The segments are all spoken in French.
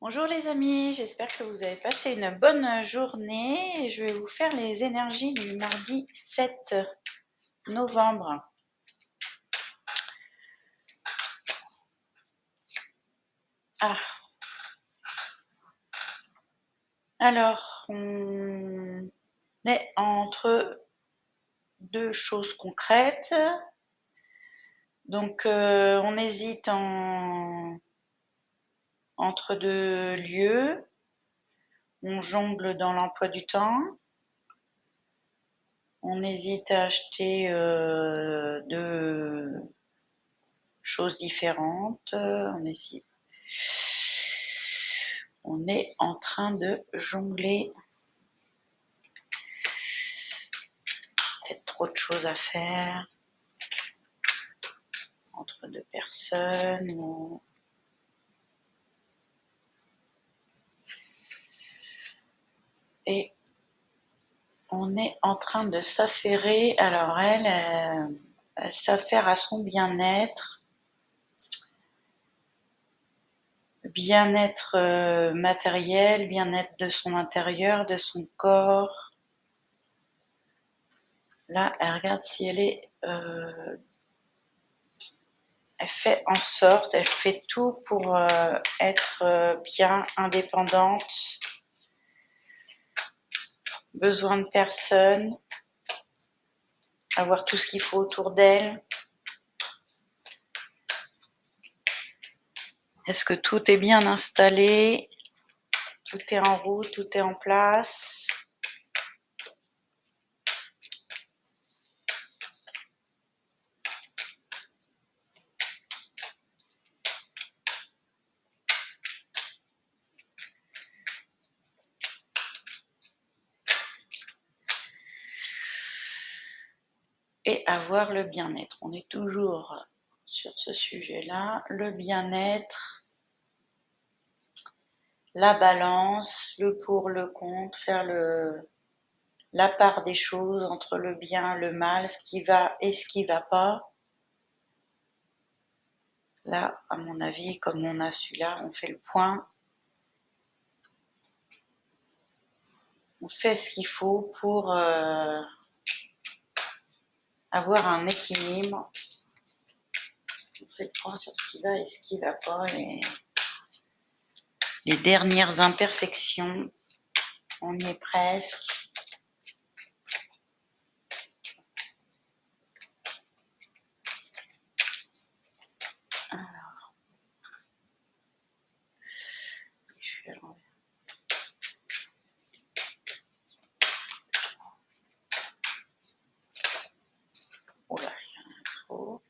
Bonjour les amis, j'espère que vous avez passé une bonne journée. Je vais vous faire les énergies du mardi 7 novembre. Ah, alors, on est entre deux choses concrètes. Donc, on hésite entre deux lieux. On jongle dans l'emploi du temps. On hésite à acheter deux choses différentes. On est en train de jongler. Peut-être trop de choses à faire entre deux personnes. Et on est en train de s'affairer. Alors elle s'affaire à son bien-être. Bien-être matériel, bien-être de son intérieur, de son corps. Là, elle regarde si elle fait en sorte, elle fait tout pour être bien indépendante, besoin de personne, avoir tout ce qu'il faut autour d'elle. Est-ce que tout est bien installé? Tout est en route, tout est en place? Et avoir le bien-être. On est toujours sur ce sujet-là. Le bien-être, la balance, le pour, le contre, faire la part des choses entre le bien, le mal, ce qui va et ce qui va pas. Là, à mon avis, comme on a celui-là, on fait le point. On fait ce qu'il faut pour avoir un équilibre. On fait le point sur ce qui va et ce qui va pas. Les dernières imperfections, on y est presque. Alors, je suis à l'envers. Oh là, il y en a trop.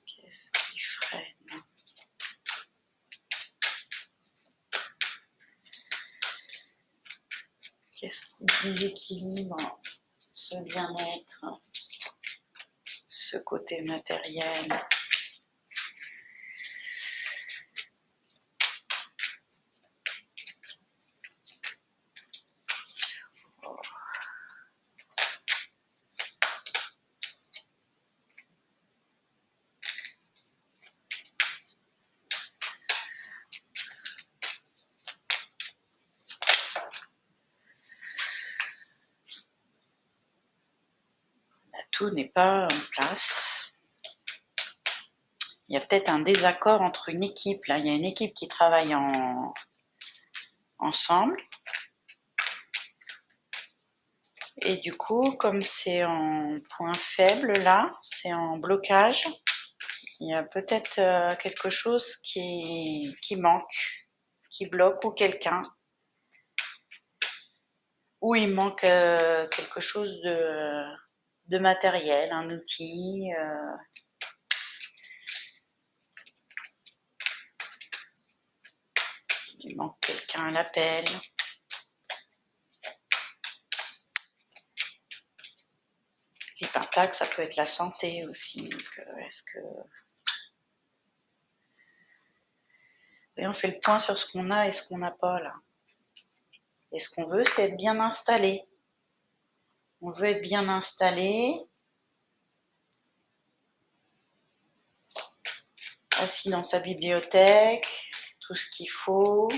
Qu'est-ce qui freine? Qu'est-ce qui déséquilibre ce bien-être, ce côté matériel? Tout n'est pas en place. Il y a peut-être un désaccord entre une équipe. Là, il y a une équipe qui travaille ensemble. Et du coup, comme c'est en point faible là, c'est en blocage, il y a peut-être quelque chose qui manque, qui bloque ou quelqu'un. Ou il manque quelque chose de matériel, un outil. Il manque quelqu'un à l'appel. Pentacle, ça peut être la santé aussi. Donc, est-ce que... Et on fait le point sur ce qu'on a et ce qu'on n'a pas là. Et ce qu'on veut, c'est être bien installé. On veut être bien installé, assis dans sa bibliothèque, tout ce qu'il faut.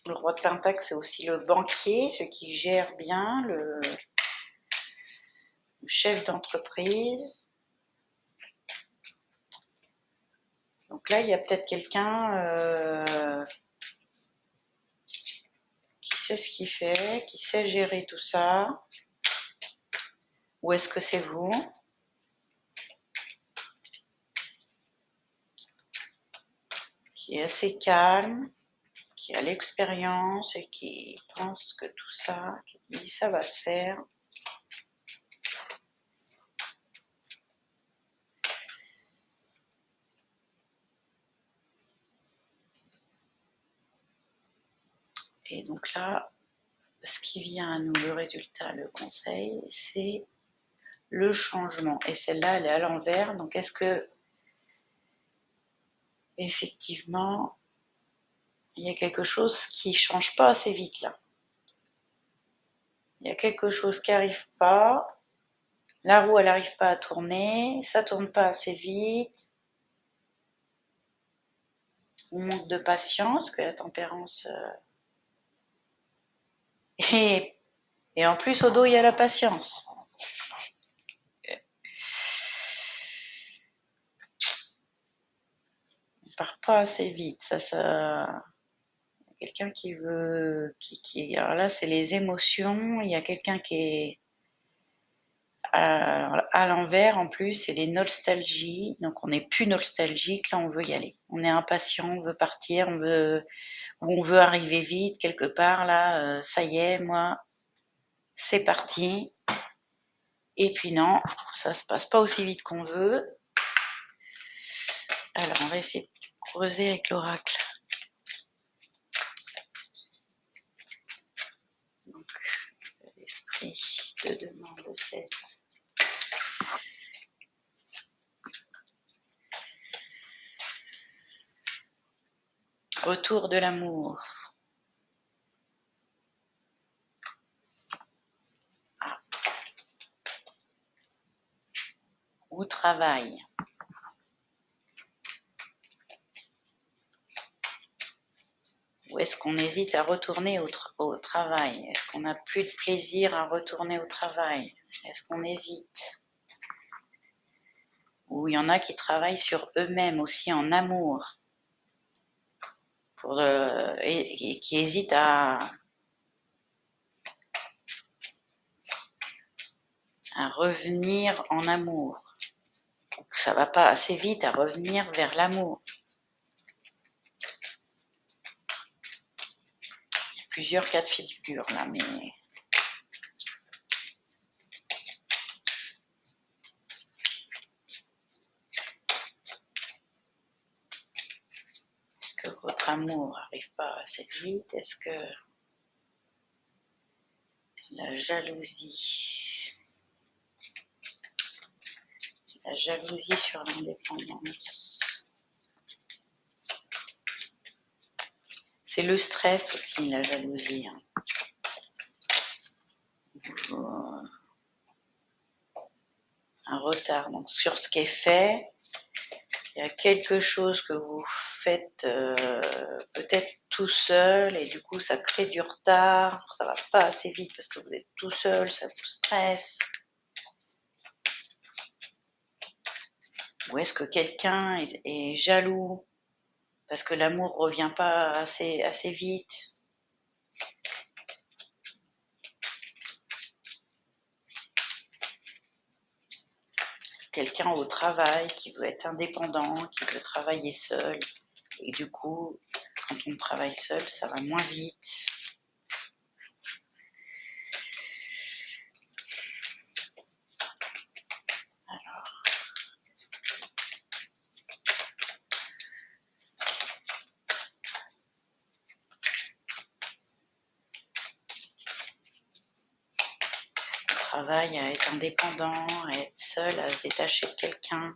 Le roi de Pentacle, c'est aussi le banquier, celui qui gère bien, le chef d'entreprise. Donc là, il y a peut-être quelqu'un qui sait ce qu'il fait, qui sait gérer tout ça. Ou est-ce que c'est vous? Qui est assez calme, qui a l'expérience et qui pense que tout ça, qui dit ça va se faire. Et donc là, ce qui vient à nous, le résultat, le conseil, c'est le changement. Et celle-là, elle est à l'envers. Donc est-ce que effectivement, il y a quelque chose qui ne change pas assez vite là? Il y a quelque chose qui n'arrive pas. La roue, elle n'arrive pas à tourner. Ça ne tourne pas assez vite. On manque de patience, que la tempérance... Et en plus, au dos, il y a la patience. On ne part pas assez vite. Ça... Quelqu'un qui veut... Alors là, c'est les émotions. Il y a quelqu'un qui est à l'envers en plus, c'est les nostalgies. Donc on n'est plus nostalgique, là on veut y aller. On est impatient, on veut partir, on veut arriver vite quelque part. Là, ça y est, moi, c'est parti. Et puis non, ça se passe pas aussi vite qu'on veut. Alors on va essayer de creuser avec l'oracle. Donc l'esprit de demande de 7. Retour de l'amour. Ah. Ou travail. Ou est-ce qu'on hésite à retourner au travail? Est-ce qu'on n'a plus de plaisir à retourner au travail? Est-ce qu'on hésite? Ou il y en a qui travaillent sur eux-mêmes aussi en amour et qui hésitent à revenir en amour. Donc ça ne va pas assez vite à revenir vers l'amour. Il y a plusieurs cas de figure là, mais... Est-ce que votre amour n'arrive pas assez vite? Est-ce que la jalousie sur l'indépendance? C'est le stress aussi, la jalousie. Un retard donc, sur ce qui est fait. Il y a quelque chose que vous faites peut-être tout seul et du coup ça crée du retard. Ça va pas assez vite parce que vous êtes tout seul, ça vous stresse. Ou est-ce que quelqu'un est jaloux parce que l'amour revient pas assez vite? Quelqu'un au travail qui veut être indépendant, qui veut travailler seul. Et du coup, quand on travaille seul, ça va moins vite. Alors, travail à être indépendant, à être seul, à se détacher de quelqu'un.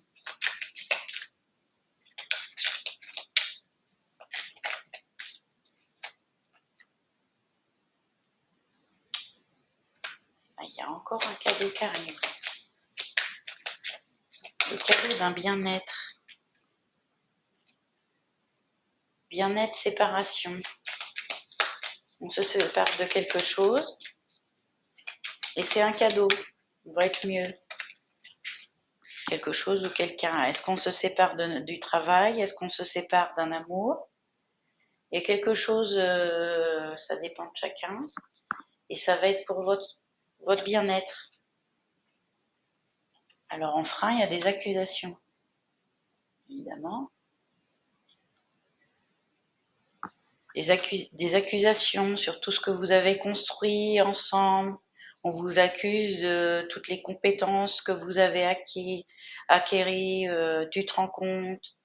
Il y a encore un cadeau qui arrive. Le cadeau d'un bien-être. Bien-être, séparation. On se sépare de quelque chose et c'est un cadeau. On va être mieux. Quelque chose ou quelqu'un. Est-ce qu'on se sépare du travail? Est-ce qu'on se sépare d'un amour? Il y a quelque chose, ça dépend de chacun. Et ça va être pour votre bien-être. Alors en frein, il y a des accusations, évidemment. Des accusations sur tout ce que vous avez construit ensemble. On vous accuse de toutes les compétences que vous avez acquéries, tu te rends compte,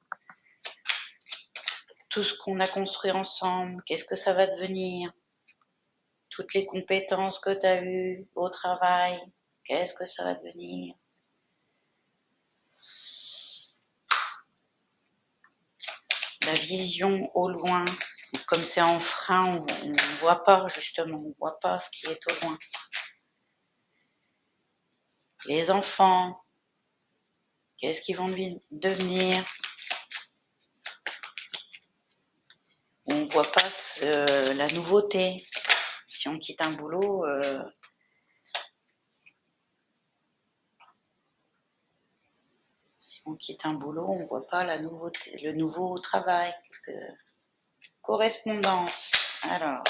tout ce qu'on a construit ensemble, qu'est-ce que ça va devenir? Toutes les compétences que tu as eues au travail, qu'est-ce que ça va devenir? La vision au loin, comme c'est en frein, on ne voit pas justement, on ne voit pas ce qui est au loin. Les enfants, qu'est-ce qu'ils vont devenir? On ne voit pas la nouveauté. Si on quitte un boulot, on ne voit pas la nouveauté, le nouveau travail. Correspondance. Alors,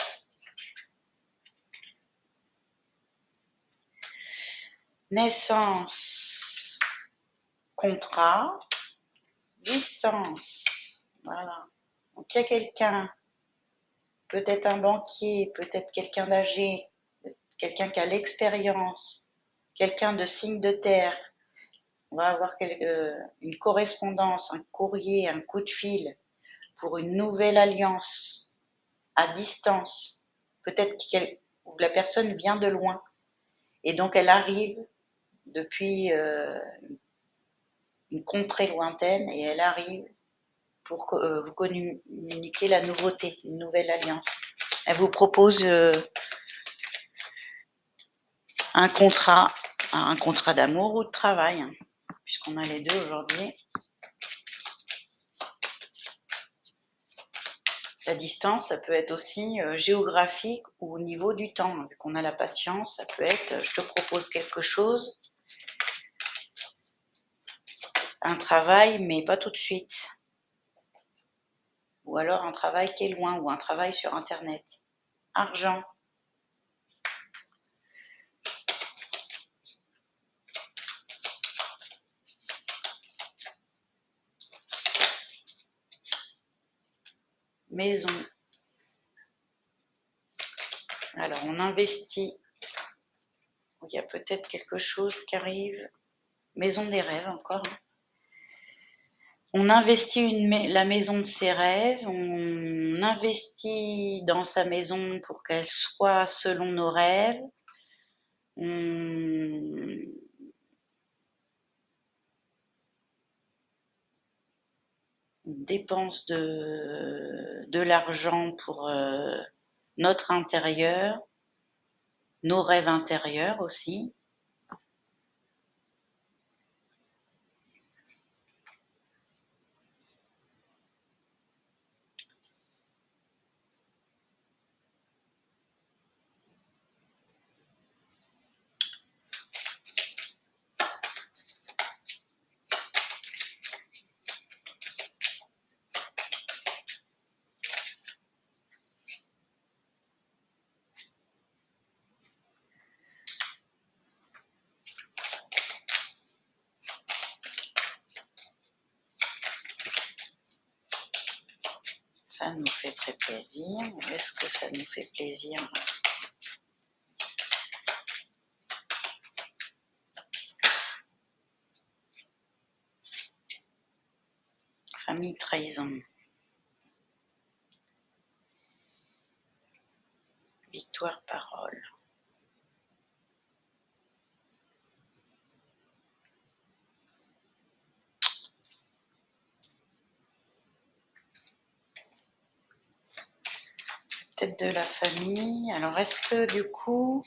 naissance, contrat, distance. Voilà. Donc il y a quelqu'un, peut-être un banquier, peut-être quelqu'un d'âgé, quelqu'un qui a l'expérience, quelqu'un de signe de terre. On va avoir une correspondance, un courrier, un coup de fil pour une nouvelle alliance à distance. Peut-être que la personne vient de loin et donc elle arrive depuis une contrée lointaine et elle arrive pour vous communiquer la nouveauté, une nouvelle alliance. Elle vous propose un contrat d'amour ou de travail, hein, puisqu'on a les deux aujourd'hui. La distance, ça peut être aussi géographique ou au niveau du temps. Vu qu'on a la patience, ça peut être je te propose quelque chose, un travail, mais pas tout de suite. Ou alors un travail qui est loin, ou un travail sur Internet. Argent. Maison. Alors, on investit. Il y a peut-être quelque chose qui arrive. Maison des rêves encore. On investit la maison de ses rêves, on investit dans sa maison pour qu'elle soit selon nos rêves. On dépense de l'argent pour notre intérieur, nos rêves intérieurs aussi. Ça nous fait très plaisir. Est-ce que ça nous fait plaisir? Famille, trahison. Victoire, parole. peut-être de la famille. Alors, est-ce que du coup,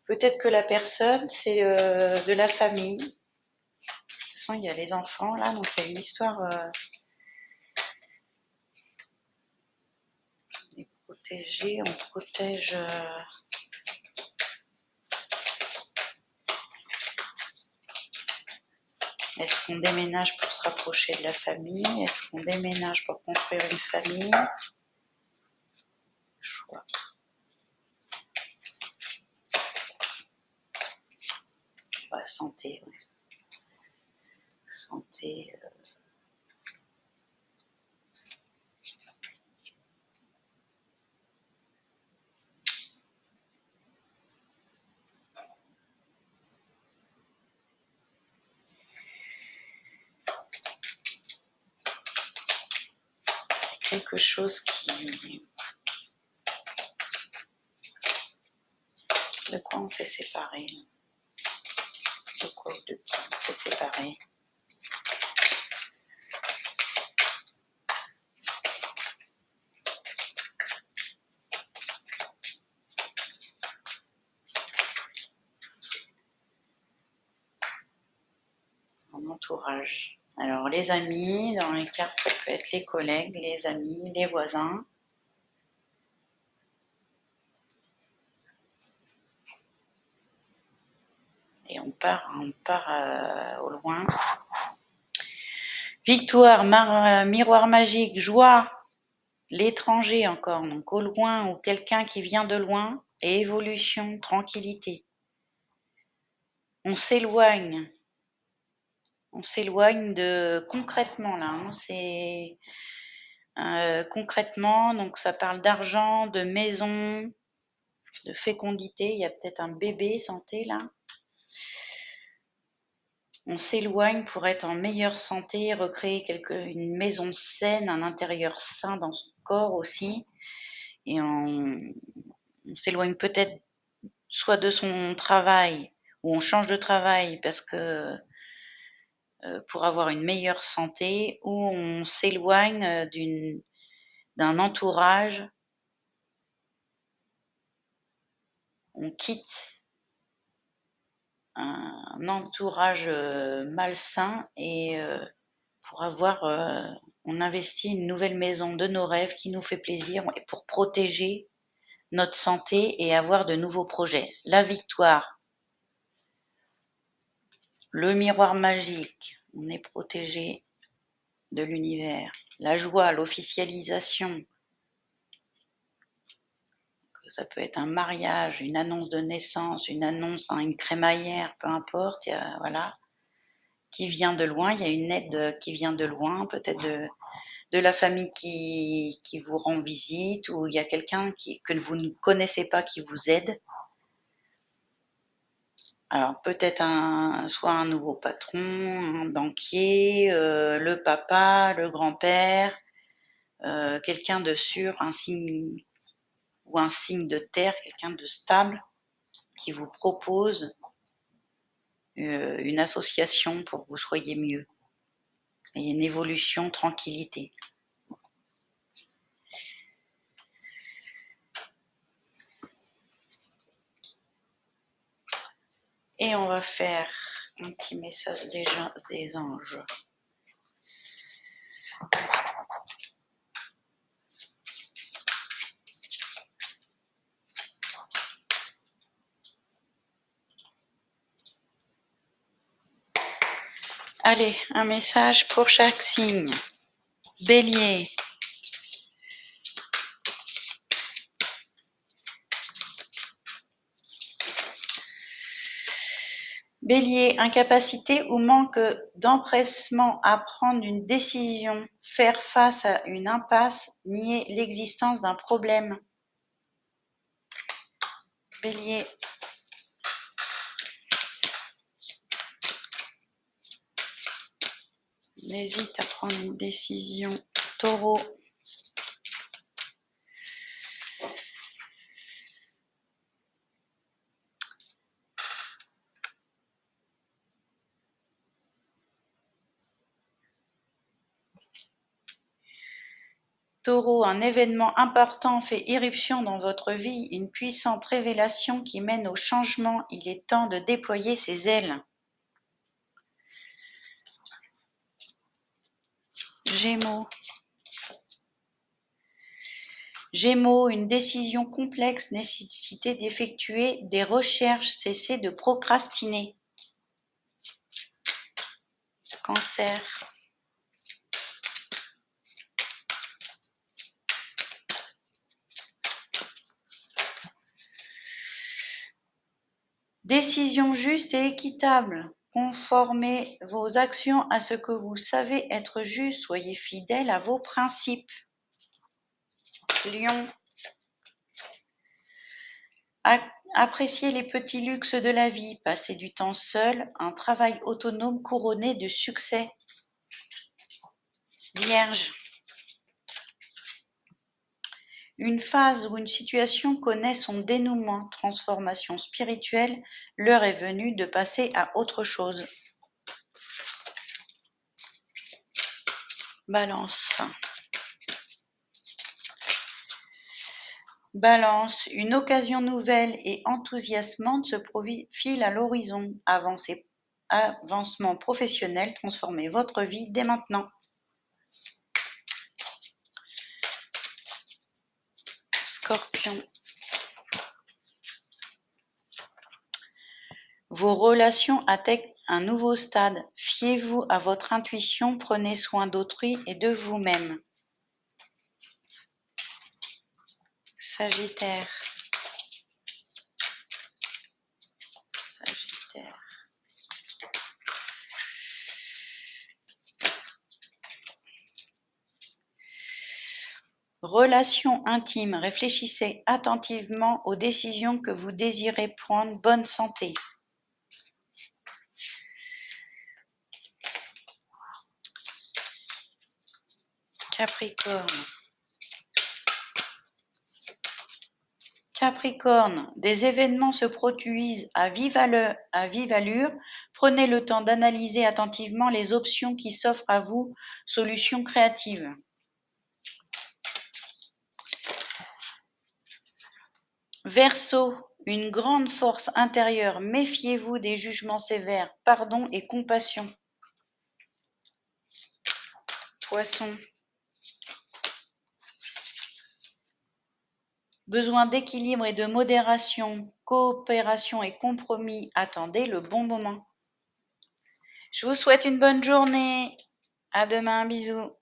peut-être que la personne, c'est de la famille. De toute façon, il y a les enfants là, donc il y a une histoire. On est protégé, on protège. Est-ce qu'on déménage pour se rapprocher de la famille? Est-ce qu'on déménage pour construire une famille? Choix. Ouais, santé, ouais. Santé. Quelque chose qui. De quoi on s'est séparé? De quoi ou de qui on s'est séparé? En entourage. Alors, les amis, dans les cartes, ça peut être les collègues, les amis, les voisins. Et on part au loin. Victoire, miroir magique, joie, l'étranger encore, donc au loin ou quelqu'un qui vient de loin, et évolution, tranquillité. On s'éloigne de concrètement là, hein, c'est concrètement, donc ça parle d'argent, de maison, de fécondité, il y a peut-être un bébé santé là. On s'éloigne pour être en meilleure santé, recréer une maison saine, un intérieur sain dans son corps aussi. Et on s'éloigne peut-être soit de son travail, ou on change de travail parce que pour avoir une meilleure santé, ou on s'éloigne d'un entourage, on quitte un entourage malsain et pour avoir, on investit une nouvelle maison de nos rêves qui nous fait plaisir pour protéger notre santé et avoir de nouveaux projets. La victoire, le miroir magique, on est protégé de l'univers. La joie, l'officialisation, ça peut être un mariage, une annonce de naissance, une annonce à une crémaillère, peu importe, voilà, qui vient de loin, il y a une aide qui vient de loin, peut-être de la famille qui vous rend visite, ou il y a quelqu'un que vous ne connaissez pas qui vous aide. Alors peut-être soit un nouveau patron, un banquier, le papa, le grand-père, quelqu'un de sûr, un signe de terre, quelqu'un de stable qui vous propose une association pour que vous soyez mieux. Et une évolution, tranquillité. Et on va faire un petit message des anges. Allez, un message pour chaque signe. Bélier. Bélier, incapacité ou manque d'empressement à prendre une décision, faire face à une impasse, nier l'existence d'un problème. Bélier. On hésite à prendre une décision. Taureau. Taureau, un événement important fait irruption dans votre vie, une puissante révélation qui mène au changement. Il est temps de déployer ses ailes. Gémeaux. Gémeaux, une décision complexe, nécessité d'effectuer des recherches, cessez de procrastiner. Cancer. Décision juste et équitable. Conformez vos actions à ce que vous savez être juste. Soyez fidèle à vos principes. Lion. Appréciez les petits luxes de la vie. Passez du temps seul. Un travail autonome couronné de succès. Vierge. Une phase ou une situation connaît son dénouement, transformation spirituelle, l'heure est venue de passer à autre chose. Balance. Balance, une occasion nouvelle et enthousiasmante se profile à l'horizon. Avancement professionnel, transformez votre vie dès maintenant. Scorpion. Vos relations atteignent un nouveau stade. Fiez-vous à votre intuition, prenez soin d'autrui et de vous-même. Sagittaire. Sagittaire. Relation intime, réfléchissez attentivement aux décisions que vous désirez prendre. Bonne santé. Capricorne. Capricorne, des événements se produisent à vive allure. Prenez le temps d'analyser attentivement les options qui s'offrent à vous. Solutions créatives. Verseau, une grande force intérieure. Méfiez-vous des jugements sévères. Pardon et compassion. Poisson. Besoin d'équilibre et de modération, coopération et compromis. Attendez le bon moment. Je vous souhaite une bonne journée. À demain, bisous.